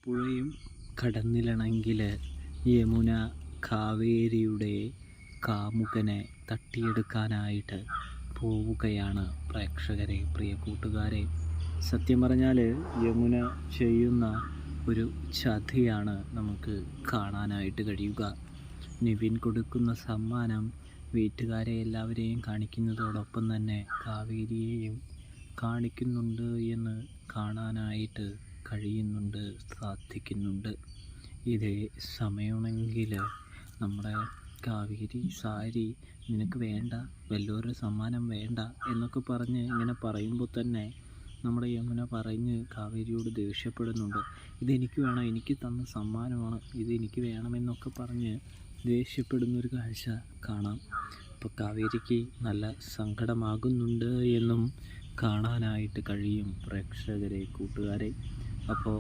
പുഴയും കടന്നിലണമെങ്കിൽ യമുന കാവേരിയുടെ കാമുകനെ തട്ടിയെടുക്കാനായിട്ട് പോവുകയാണ്. പ്രേക്ഷകരെ, പ്രിയ കൂട്ടുകാരെ, സത്യം പറഞ്ഞാൽ യമുന ചെയ്യുന്ന ഒരു ചതിയാണ് നമുക്ക് കാണാനായിട്ട് കഴിയുക. നിവിൻ കൊടുക്കുന്ന സമ്മാനം വീട്ടുകാരെ എല്ലാവരെയും കാണിക്കുന്നതോടൊപ്പം തന്നെ കാവേരിയെയും കാണിക്കുന്നുണ്ട് എന്ന് കാണാനായിട്ട് കഴിയുന്നുണ്ട്, സാധിക്കുന്നുണ്ട്. ഇതേ സമയമാണെങ്കിൽ നമ്മുടെ കാവേരി സാരി നിനക്ക് വേണ്ട, വല്ലൊരു സമ്മാനം വേണ്ട എന്നൊക്കെ പറഞ്ഞ് ഇങ്ങനെ പറയുമ്പോൾ തന്നെ നമ്മുടെ യമുന പറഞ്ഞ് കാവേരിയോട് ദേഷ്യപ്പെടുന്നുണ്ട്. ഇതെനിക്ക് വേണം, എനിക്ക് തന്ന സമ്മാനമാണ്, ഇതെനിക്ക് വേണമെന്നൊക്കെ പറഞ്ഞ് ദേഷ്യപ്പെടുന്നൊരു കാഴ്ച കാണാം. അപ്പോൾ കാവേരിക്ക് നല്ല സങ്കടമാകുന്നുണ്ട് എന്നും കാണാനായിട്ട് കഴിയും പ്രേക്ഷകരെ, കൂട്ടുകാരെ. അപ്പോൾ